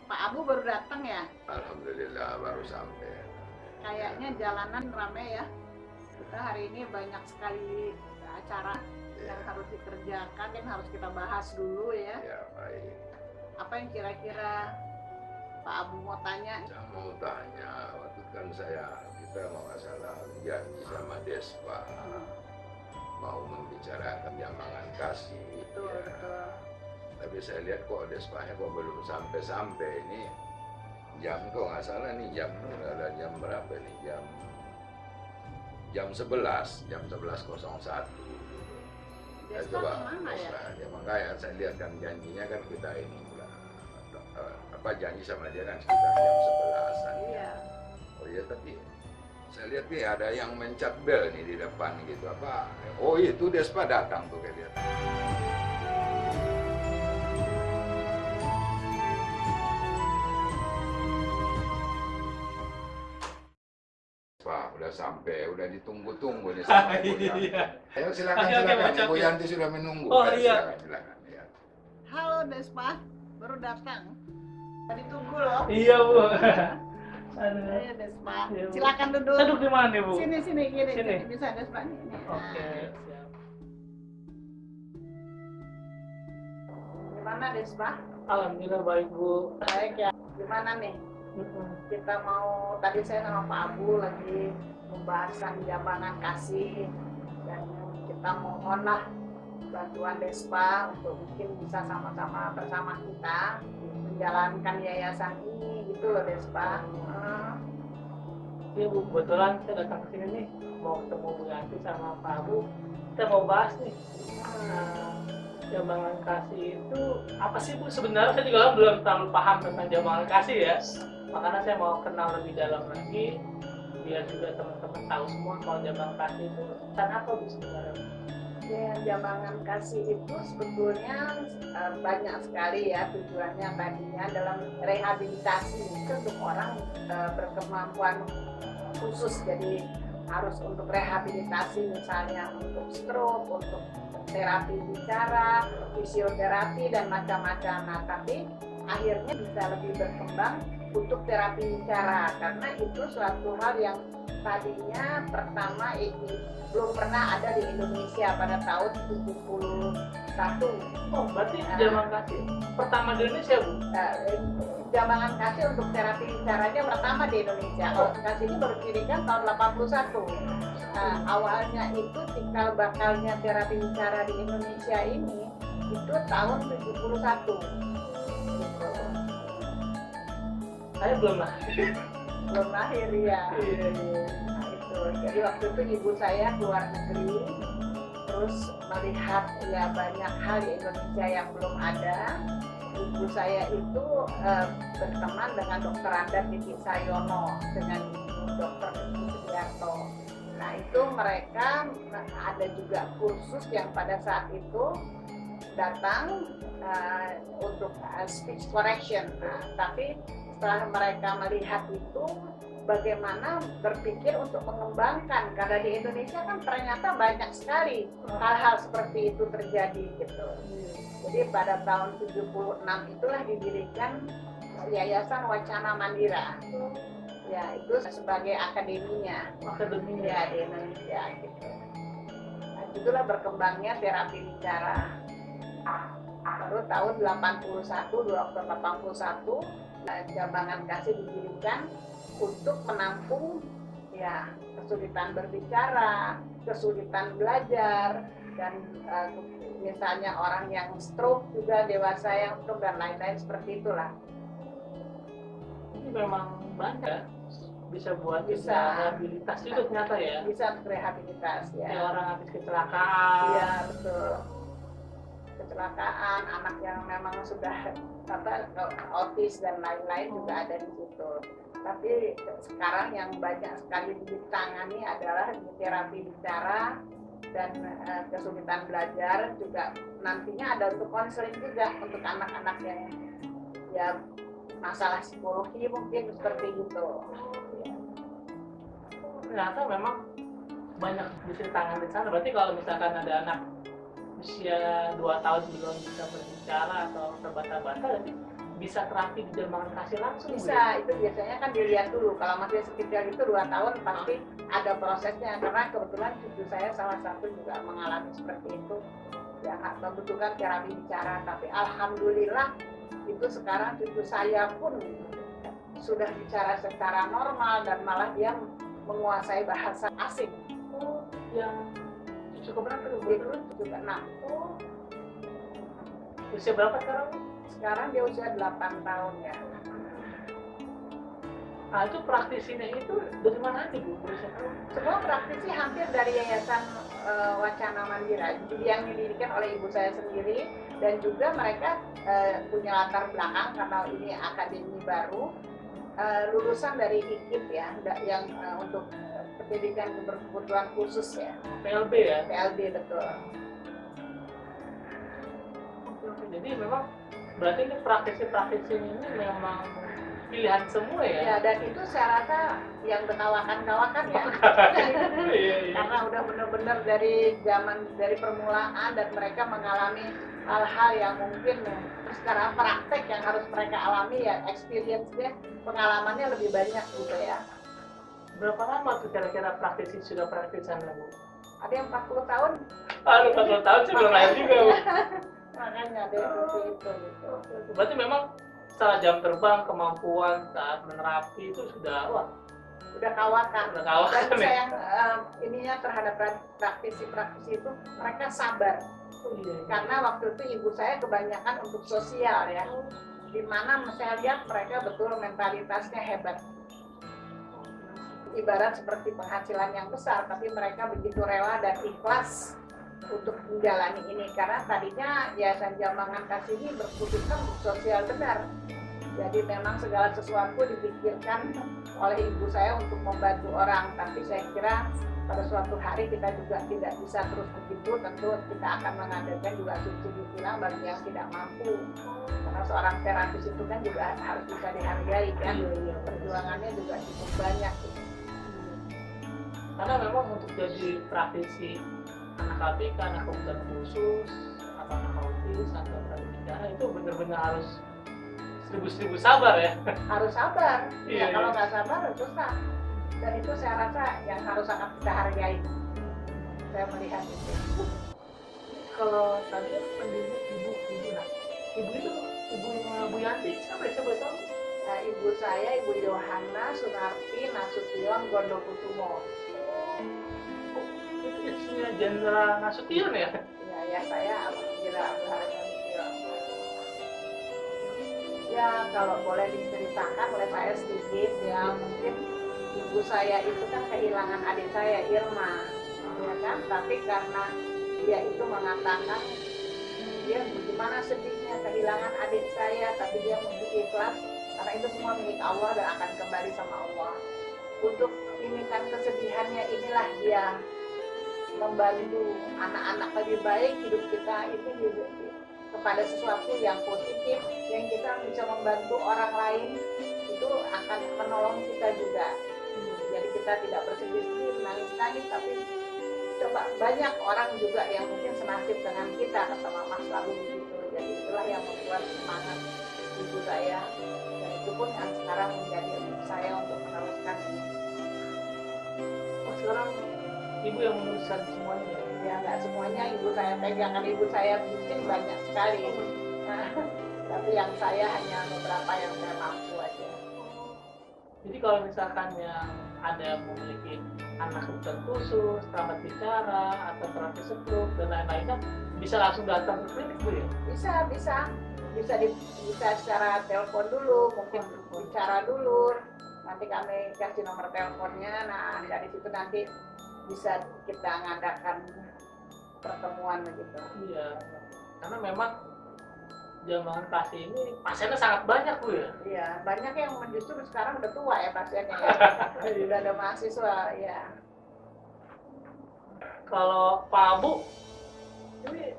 Pak Abu baru datang ya? Alhamdulillah baru sampai. Kayaknya jalanan rame ya. Kita hari ini banyak sekali acara yang harus dikerjakan, yang harus kita bahas dulu ya. Ya baik. Apa yang kira-kira Pak Abu mau tanya? Saya mau tanya, waktu kan kita mau masalah janji sama Despa mau membicarakan jambangan kasih. Betul, Ya. betul. Tapi saya lihat kok Despanya kok belum sampai-sampai ini. Jam kok nggak salah nih ada jam berapa nih jam 11 jam 11.01. Ya, Despa coba kemana ya? ya makanya saya lihat kan janjinya kan kita ini janji sama dia kan sekitar jam 11-an. Iya. Oh iya, tapi saya lihat nih ada yang mencet bel nih di depan gitu apa. Oh itu Despa datang tuh kayak lihat. Pak, udah sampai, udah ditunggu-tunggu nih sama Ibu Yanti. Ayo silakan, Ibu Yanti sudah menunggu. Oh Ayo, iya. silakan. Ya. Halo Despa, baru datang. Tadi tunggu loh. Iya Bu. Ayo Aduh. Despa, Iya, Bu. silakan duduk. Duduk di mana nih Bu? Sini gini. Sini. Bisa Despa nih. Oke. Nah, Siap. gimana Despa? Alhamdulillah baik Bu. Baik ya. Gimana nih? Kita mau, tadi saya sama Pak Abu lagi membahaskan jambangan kasih, dan kita mohonlah bantuan Despa untuk mungkin bisa sama-sama bersama kita menjalankan yayasan ini gitu loh Despa. Iya Bu, kebetulan saya datang ke sini nih mau ketemu Bu Yanti sama Pak Abu. Kita mau bahas nih. Jambangan kasih itu apa sih Bu? Sebenarnya saya juga belum terlalu paham tentang jambangan kasih ya. Makanya saya mau kenal lebih dalam lagi biar juga teman-teman tahu semua kalau jambangan kasih itu dan apa Bu sebenarnya. Ya, jambangan kasih itu sebetulnya banyak sekali ya tujuannya, tadinya dalam rehabilitasi itu untuk orang berkemampuan khusus, jadi harus untuk rehabilitasi misalnya untuk stroke, untuk terapi bicara, fisioterapi dan macam-macam. Nah, tapi akhirnya bisa lebih berkembang untuk terapi bicara karena itu suatu hal yang tadinya pertama ini belum pernah ada di Indonesia pada tahun 71. Oh, berarti jambangan kasih pertama di Indonesia Bu? Jambangan kasih untuk terapi bicaranya pertama di Indonesia. Kalau kasih ini baru didirikan tahun 81. Awalnya itu cikal bakalnya terapi bicara di Indonesia ini itu tahun 71. Saya belum lahir. Belum lahir ya. Iya. Nah, itu. Jadi waktu itu ibu saya keluar negeri, terus melihat ya banyak hal di Indonesia yang belum ada. Ibu saya itu berteman dengan Dr. Andat Diki Sayono dengan Dr. Sugiarto. Nah itu mereka ada juga kursus yang pada saat itu datang untuk speech correction. Nah, tapi setelah mereka melihat itu, bagaimana berpikir untuk mengembangkan, karena di Indonesia kan ternyata banyak sekali hal-hal seperti itu terjadi gitu. Jadi pada tahun 76 itulah didirikan Yayasan Wacana Mandira. Ya, itu sebagai akademinya ya di Indonesia gitu. Nah, itulah berkembangnya terapi bicara. Baru tahun 81, 2 Oktober 81, jambangan kasih didirikan untuk menampung ya kesulitan berbicara, kesulitan belajar, dan misalnya orang yang stroke juga, dewasa yang stroke dan lain-lain seperti itulah. Ini memang banyak bisa buat Bisa. rehabilitas juga ternyata ya. Bisa untuk rehabilitas ya. Kayak orang habis kecelakaan. Iya betul. Kecelakaan, anak yang memang sudah autis dan lain-lain juga ada di situ. Tapi sekarang yang banyak sekali ditangani adalah terapi bicara dan kesulitan belajar, juga nantinya ada untuk konseling juga untuk anak-anak yang ya masalah psikologi mungkin seperti gitu. Ternyata memang banyak bisa ditangani di sana. Berarti kalau misalkan ada anak usia 2 tahun belum bisa berbicara atau terbata-bata, berarti bisa terapi di Jambangan Kasih langsung? Bisa, itu biasanya kan dilihat dulu. Kalau masih sekecil itu 2 tahun pasti ada prosesnya, karena kebetulan cucu saya salah satu juga mengalami seperti itu, yang membutuhkan terapi bicara. Tapi alhamdulillah itu sekarang cucu saya pun sudah bicara secara normal dan malah dia menguasai bahasa asing. Oh, yang cucu keberapa tuh? Itu cucu ke-6. Usia berapa sekarang? Sekarang dia usia 8 tahun ya. Nah itu praktisinya itu dari mana aja Bu? Semua praktisi hampir dari Yayasan Wacana Mandira yang didirikan oleh ibu saya sendiri, dan juga mereka punya latar belakang karena ini akademi baru, lulusan dari IKIP ya, yang untuk pendidikan berkebutuhan khusus ya. PLB ya? PLB betul. Jadi memang berarti ini praktisi ini memang pilihan semua ya? Ya, dan itu saya rasa yang berkawakan-kawakan ya. Iya. Karena udah benar-benar dari permulaan dan mereka mengalami hal-hal yang mungkin secara praktek yang harus mereka alami ya, experience-nya, pengalamannya lebih banyak gitu ya. Berapa lama tuh kira-kira praktisi sudah praktisan Bu? Ada yang 40 tahun. Aduh, 40 tahun sih belum lahir juga Bu. Makanya ada yang seperti itu gitu. Berarti memang secara jam terbang, kemampuan saat menerapi itu sudah Udah kawakan. udah kawakan Dan ya? sayang ininya terhadap praktisi-praktisi itu mereka sabar. Oh, iya. Karena waktu itu ibu saya kebanyakan untuk sosial ya, dimana saya lihat mereka betul mentalitasnya hebat. Ibarat seperti penghasilan yang besar, tapi mereka begitu rela dan ikhlas untuk menjalani ini, karena tadinya Yayasan Jambangan Kasih ini berputuskan untuk sosial benar. Jadi memang segala sesuatu dipikirkan oleh ibu saya untuk membantu orang, tapi saya kira pada suatu hari kita juga tidak bisa terus begitu. Tentu kita akan mengadakan juga subsidi silang bagi yang tidak mampu, karena seorang terapis itu kan juga harus bisa dihargai kan. Perjuangannya juga cukup banyak. Karena memang untuk jadi praktisi anak ABK, anak kebutuhan khusus, atau anak autis, atau prabicara itu benar-benar harus seribu sabar ya. Harus sabar. Iya, Ya, kalau iya. nggak sabar susah. Dan itu saya rasa yang harus sangat kita hargai. Saya melihat itu. Kalau tadi kan pendiri ibu, nah ibu itu ibunya Bu Yanti, siapa ya? Siapa tahu? Nah, ibu saya, Ibu Yohana Sunarti Nasution Gondokusumo. Itu istrinya Jenderal Nasution ya? Ya saya Jenderal Abdul Halim Nasution. Ya, kalau boleh diceritakan oleh saya sedikit ya, mungkin ibu saya itu kan kehilangan adik saya Irma, ya kan? Tapi karena dia itu mengatakan dia bagaimana sedihnya kehilangan adik saya, tapi dia mesti ikhlas karena itu semua milik Allah dan akan kembali sama Allah. Untuk ini kan kesedihannya inilah dia membantu anak-anak lebih baik, hidup kita itu kepada sesuatu yang positif, yang kita bisa membantu orang lain itu akan menolong kita juga. Jadi kita tidak bersedih-sedih, menangis-nangis, tapi coba banyak orang juga yang mungkin senasib dengan kita, kata Mama selalu begitu. Jadi itulah yang membuat semangat ibu saya, dan itu pun yang sekarang menjadi saya untuk meneruskan ini. Oh, sekarang ibu yang meneruskan semuanya ya? Ya nggak semuanya ibu saya pegang, kan ibu saya bikin banyak sekali. Nah, tapi yang saya hanya beberapa yang saya mampu aja. Jadi kalau misalkan yang ada yang memiliki anak kebutuhan khusus, terapi bicara, atau terapi stroke dan lain-lainnya, bisa langsung datang ke klinik Bu ya? Bisa secara telepon dulu, mungkin bicara dulu. Nanti kami kasih nomor teleponnya. Nah dari situ nanti bisa kita ngadakan pertemuan begitu. Iya, karena memang Jambangan Kasih ini pasiennya sangat banyak Bu ya? Iya, banyak yang justru sekarang udah tua ya pasiennya ya. Udah ada mahasiswa ya. Kalau Pak Abu, ini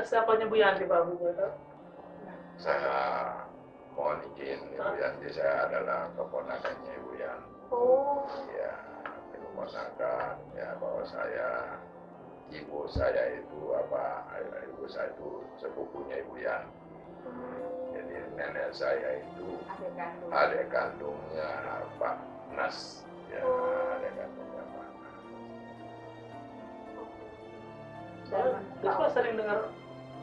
siapanya Bu Yanti Pak Abu? Saya mohon izin, Ibu Yanti, saya adalah keponakannya Ibu Yanti. Oh, Ya, keponakan ya, bahwa ibu saya itu sepupunya Ibu Yanti. Jadi nenek saya itu Adik kandung. adik kandungnya Pak Nas, ya adik kandungnya Pak Nas. Despa sering dengar,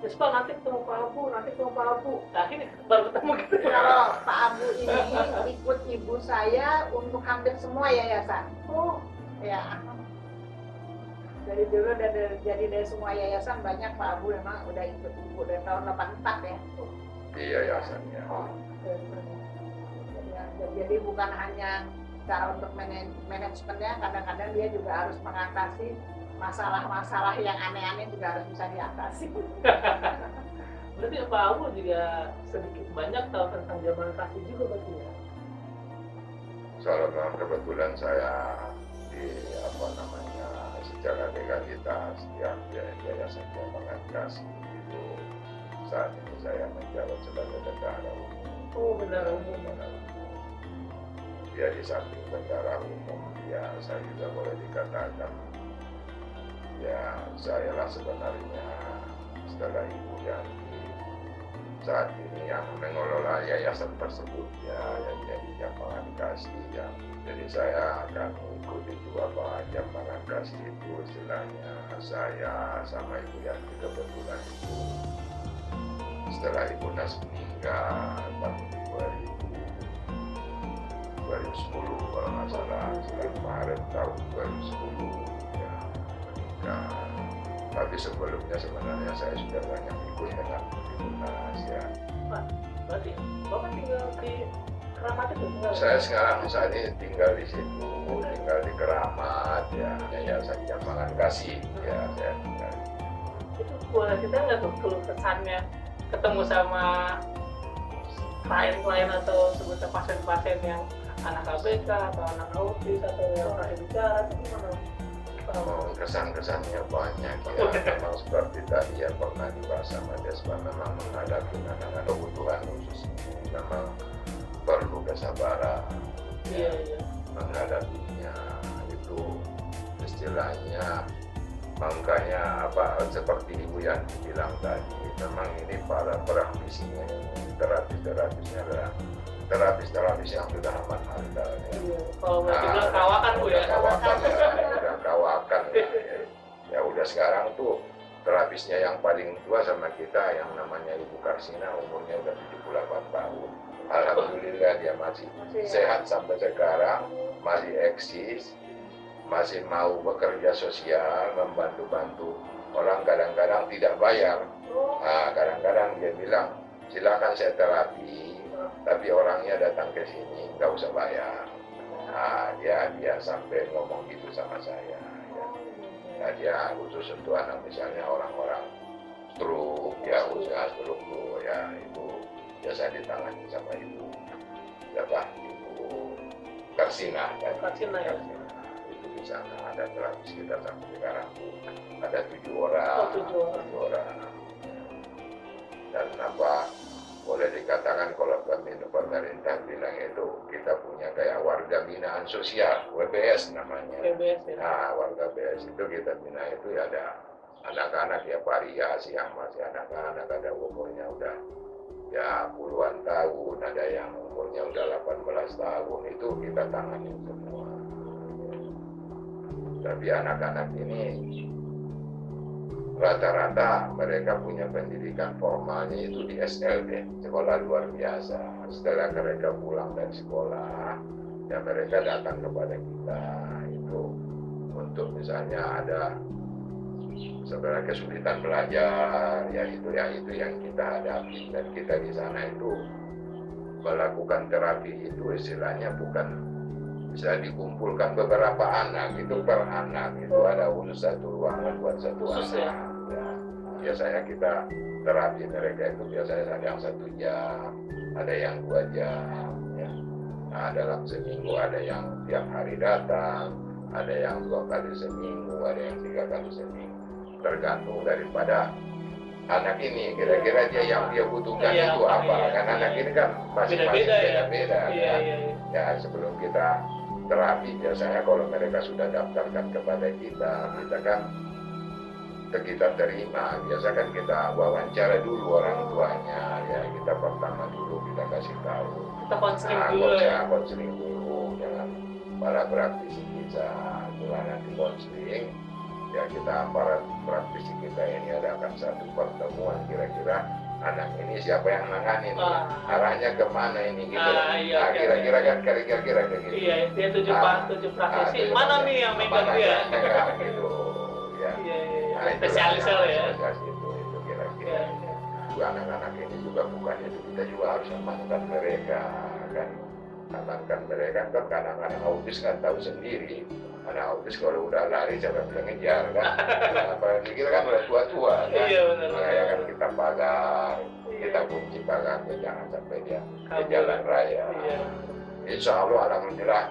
Despa nanti ketemu Pak Abu, nanti ketemu Pak Abu. Nah ini baru ketemu gitu. Kalau Pak Abu ini ikut ibu saya untuk hampir semua yayasan. Oh, Ya. Dari dulu dari semua yayasan banyak Pak Abu memang udah ikut ibu dari tahun 84 ya. Iya yayasannya. Jadi bukan hanya cara untuk manajemennya, kadang-kadang dia juga harus mengatasi masalah-masalah yang aneh-aneh juga harus bisa diatasi. berarti Pak Abu juga sedikit banyak tahu tentang zaman kasih juga berarti ya? Soalnya memang kebetulan saya di secara legalitas yang yayasan pengembangan kasih itu saat ini saya menjabat sebagai bendahara umum. Oh benar. Dia di samping bendahara umum, ya saya juga boleh dikatakan ya saya lah sebenarnya setelah Ibu Yanti saat ini yang mengelola yayasan tersebut ya, yang jadi jambangan kasih ya. Jadi saya akan mengikuti juga Pak jambangan kasih itu, istilahnya saya sama Ibu Yanti kebetulan itu setelah Ibu Nas meninggal tahun 2010 kalau nggak salah, setelah Maret tahun 2010 ya menikah. Tapi sebelumnya sebenarnya saya sudah banyak ikut dengan Ibu Nas ya. Pak, berarti Bapak tinggal di Keramat itu? Saya sekarang saat ini tinggal di situ, tinggal di Keramat ya, yayasan jambangan kasih ya saya tinggal. Itu boleh kita nggak tuh keluh kesannya ketemu sama klien-klien atau sebutnya pasien-pasien yang anak ABK atau anak autis atau yang pernah bicara itu gimana? Kesan-kesannya banyak ya, memang seperti tadi ya pernah dibahas sama Despa, memang menghadapi anak-anak kebutuhan khusus ini memang perlu kesabaran Iya. menghadapinya itu istilahnya. Makanya seperti Ibu yang bilang tadi, memang ini para perambisinya ini terapis-terapisnya adalah terapis yang sudah amat handal ya. Iya. Kalau nggak dibilang kawakan Bu ya. Udah kawakan ya udah sekarang tuh terapisnya yang paling tua sama kita yang namanya Ibu Karsina, umurnya udah 78 tahun. Alhamdulillah dia masih sehat sampai sekarang, masih eksis, masih mau bekerja sosial, membantu-bantu orang, kadang-kadang tidak bayar. Nah, kadang-kadang dia bilang silakan saya terapi, tapi orangnya datang ke sini nggak usah bayar. Nah, dia sampai ngomong gitu sama saya. Ya. Nah, dia khusus untuk anak misalnya orang-orang stroke, ya usaha stroke tuh, ya itu biasa ditangani sama Ibu Karsina kan. Karsina ya. Itu di sana ada terapis kita sampai sekarang tuh ada 7 orang. Oh, 7 orang. Dan boleh dikatakan kalau pemerintah bilang itu kita punya kayak warga binaan sosial, WBS namanya. WBS ya. Nah, warga BS itu kita bina itu ya ada anak-anak ya variasi yang masih anak-anak, ada umurnya udah ya puluhan tahun, ada yang umurnya udah 18 tahun, itu kita tangani semua. Tapi anak-anak ini rata-rata mereka punya pendidikan formalnya itu di SLB, sekolah luar biasa. Setelah mereka pulang dari sekolah, ya mereka datang kepada kita itu untuk misalnya ada sebenarnya kesulitan belajar, ya itu yang kita hadapi. Dan kita di sana itu melakukan terapi itu istilahnya bukan bisa dikumpulkan beberapa anak, itu per anak itu ada khusus satu ruangan buat satu anak. Ya, biasanya kita terapi mereka itu biasanya ada yang 1 jam, ada yang 2 jam, ya. Nah, dalam seminggu ada yang tiap hari datang, ada yang 2 kali seminggu, ada yang 3 kali seminggu. Tergantung daripada anak ini, kira-kira dia butuhkan Iya, itu apa? iya, Kan anak iya. ini kan masing-masing beda-beda. Iya. Ya sebelum kita terapi biasanya kalau mereka sudah daftarkan kepada kita kan kita terima, biasa kan kita wawancara dulu orang tuanya, ya kita pertama dulu kita kasih tahu. Kita konseling dulu ya. Konseling dulu dengan para praktisi kita. Setelah nanti konseling, ya kita para praktisi kita ini adakan satu pertemuan kira-kira anak ini siapa yang nanganin, arahnya kemana ini gitu. Iya, kira-kira kan kira-kira kayak gitu. Iya, dia tujuh praktisi. Mana nih yang megang dia? Gitu. Ya. Nah, spesialis ya. Spesialis itu kira-kira. Juga anak-anak ini juga bukan itu, kita juga harus amankan mereka kan. Amankan mereka kan kadang-kadang autis kan tahu sendiri. Anak autis kalau udah lari siapa bisa ngejar kan. Apalagi kita kan udah tua-tua kan. Iya benar. Makanya kan kita pagar, kita kunci pagarnya jangan sampai dia di jalan raya. Iya. Insya Allah alhamdulillah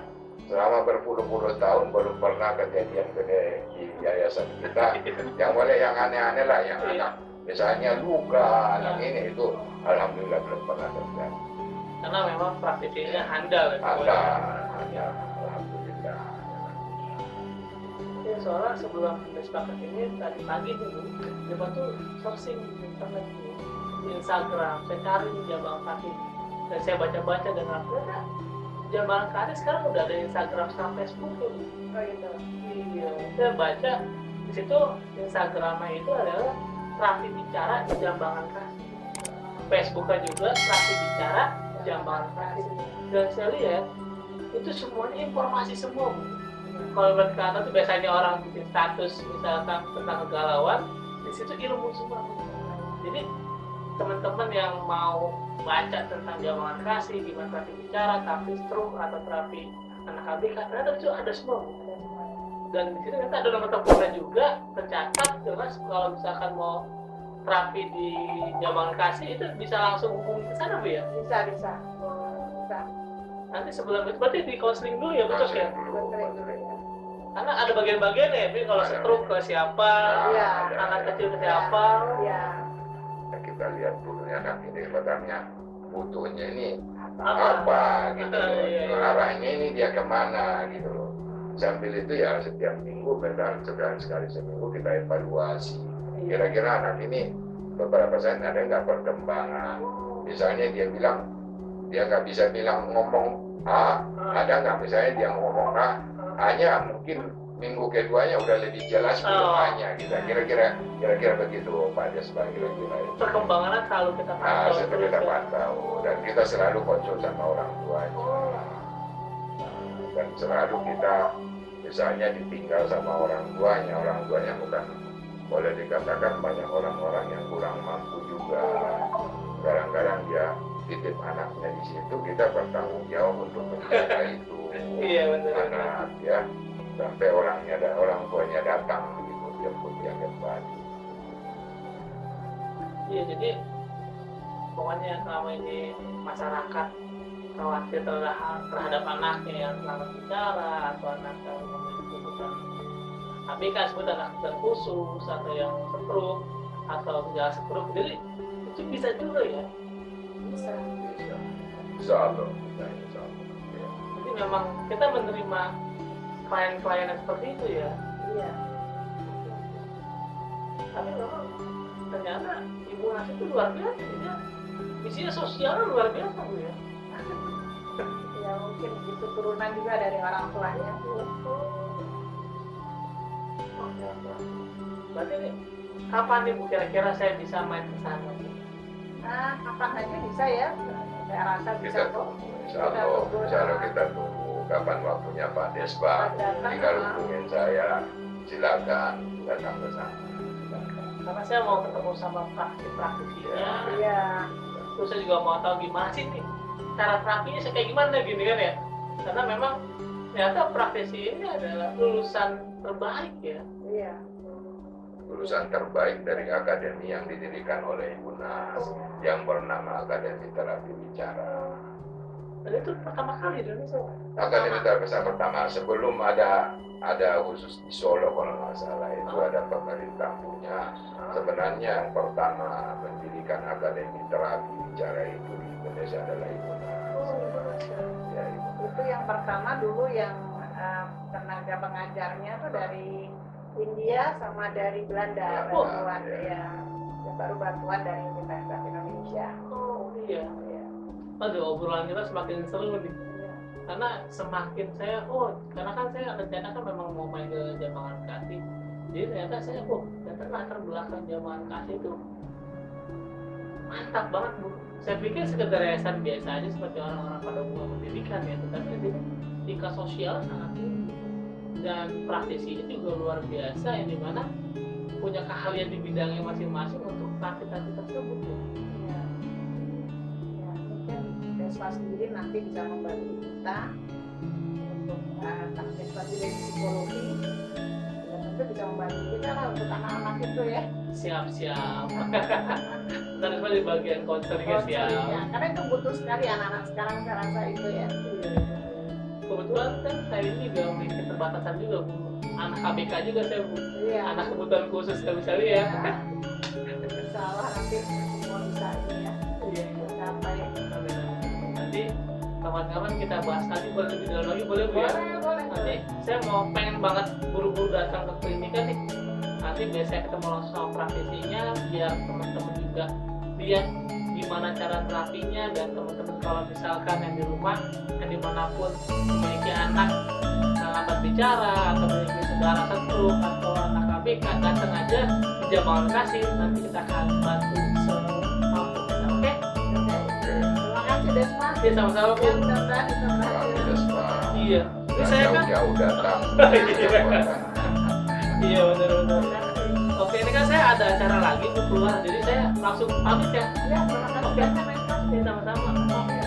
selama berpuluh-puluh tahun belum pernah kejadian gede di yayasan kita. Yang boleh yang aneh-aneh lah, yang anak misalnya luka, anak ini itu alhamdulillah belum pernah terjadi. Karena memang praktisinya handal. Handal, alhamdulillah. Ya, soalnya sebelum disepakati ini tadi pagi dulu, dia tuh searching di internet di Instagram, saya cari di Jambang Kaki, dan saya baca-baca dan ternyata Jambang Kaki sekarang udah ada Instagram sama Facebook ya. Oh gitu. Iya, saya baca di situ Instagramnya itu adalah Raffi Bicara Jambangan Kasih, Facebooknya juga Raffi Bicara Jambangan Kasih, dan saya lihat itu semuanya informasi semua Bu. Kalau berkata tuh biasanya orang bikin status misalkan tentang kegalauan, di situ ilmu semua. Jadi teman-teman yang mau baca tentang Jambangan Kasih, gimana terapi bicara, terapi stroke atau terapi anak ABK, ternyata itu ada semua. Dan di sini ternyata ada nomor teleponnya juga tercatat, jelas kalau misalkan mau terapi di Jambangan Kasih itu bisa langsung hubungi ke sana Bu ya? Bisa. Nanti sebelum itu berarti di konseling dulu ya betul ya? Konseling dulu ya. Karena ada bagian-bagian ya, Bi, kalau stroke ke siapa, anak kecil ke siapa. Iya. Kita lihat dulu ya kan ini sebenarnya butuhnya ini apa gitu loh. Arahnya ini dia kemana gitu loh. Sambil itu ya setiap minggu sekali seminggu kita evaluasi. Kira-kira anak ini beberapa saat ada nggak perkembangan. Misalnya dia bilang dia nggak bisa bilang ngomong A, ada nggak misalnya dia ngomong A, hanya mungkin minggu keduanya udah lebih jelas belum hanya gitu. Kira-kira begitu Pak Des, kira-kira itu. Perkembangannya selalu kita pantau. Selalu kita pantau dan kita selalu konsul sama orang tuanya. Dan selalu kita misalnya ditinggal sama orang tuanya bukan boleh dikatakan banyak orang-orang yang kurang mampu juga. Kadang-kadang dia titip anaknya di situ, kita bertanggung jawab untuk menjaga itu. Iya benar. Anak ya sampai orang tuanya datang gitu jemput dia kembali. Iya, jadi pokoknya selama ini masyarakat khawatir terhadap anaknya yang selalu bicara atau anak yang memiliki kebutuhan ABK sebut anak khusus atau yang stroke atau gejala stroke, jadi itu bisa juga ya. Bisa. Insya Allah. Jadi memang kita menerima klien-klien yang seperti itu ya. Iya. Tapi memang ternyata Ibu Nasi itu luar biasa ya. Isinya sosialnya luar biasa Bu ya. Ya mungkin itu turunan juga dari orang tuanya. Berarti ini kapan nih Bu kira-kira saya bisa main ke sana? Nah, kapan aja bisa ya. Saya rasa bisa Kita kok. tunggu, insya Allah kita tunggu kapan waktunya Pak Des Pak. Tinggal hubungin saya, silakan datang ke sana. Karena saya mau ketemu sama praktisinya. Iya. Terus saya juga mau tahu gimana sih nih cara terapinya kayak gimana gini kan ya. Karena memang ternyata praktisi ini adalah lulusan terbaik ya. Iya. Lulusan terbaik dari akademi yang didirikan oleh Ibu Nas yang bernama Akademi Terapi Bicara. Dan itu pertama kali di Indonesia. Akademi Terapi Bicara pertama sebelum ada khusus di Solo kalau nggak salah itu ada pemerintah punya. Sebenarnya yang pertama mendirikan Akademi Terapi Bicara itu di Indonesia adalah Ibu Nas. Ya, Ibu Nas. Itu yang pertama dulu yang tenaga pengajarnya tuh dari India sama dari Belanda Oh, bantuan iya. ya. Baru bantuan dari Universitas Indonesia. Oh iya. Ya. Aduh, obrolan kita semakin seru nih. Ya. Karena semakin saya, karena kan saya rencana kan memang mau main ke Jambangan Kasih. Jadi ternyata saya, ternyata latar belakang Jambangan Kasih itu mantap banget Bu. Saya pikir sekedar yayasan biasa aja seperti orang-orang pada umumnya pendidikan ya, tetapi ini tingkat sosial sangat tinggi dan praktisinya juga luar biasa yang dimana punya keahlian di bidangnya masing-masing untuk praktik-praktik tersebut Bu. Ya. Ya, mungkin Desma sendiri nanti bisa membantu kita untuk taktik strategi psikologi. Ya, tentu bisa membantu kita lah untuk anak-anak itu ya. Siap-siap. Ntar cuma di bagian konselingnya siap. Ya, karena itu butuh sekali anak-anak sekarang saya rasa itu ya. Kebetulan kan saya ini juga memiliki keterbatasan juga Bu. Anak KBK juga saya Bu. Iya. Anak kebutuhan khusus nggak bisa lihat. Salah nanti semua bisa ini ya. Iya. Sampai. Nanti kawan-kawan kita bahas lagi boleh lebih dalam lagi boleh Bu ya? Boleh. Nanti saya mau pengen banget buru-buru datang ke klinikan nih. Nanti biasanya ketemu langsung sama praktisinya biar teman-teman juga lihat gimana cara terapinya dan teman-teman kalau misalkan yang di rumah yang dimanapun memiliki anak lambat bicara atau memiliki saudara stroke atau anak KBK datang aja di Jambangan Kasih, nanti kita akan bantu semampu kita. Oke? Terima kasih Desma. Iya sama-sama Bu. Ya, mudah-mudahan bisa Kalau berhasil. Desma Iya. Ini saya kan jauh datang. iya benar-benar. Oke, ini kan saya ada acara lagi Bu keluar, jadi saya langsung pamit ya. Ya, terima kasih. Oke. Desma. Iya sama-sama.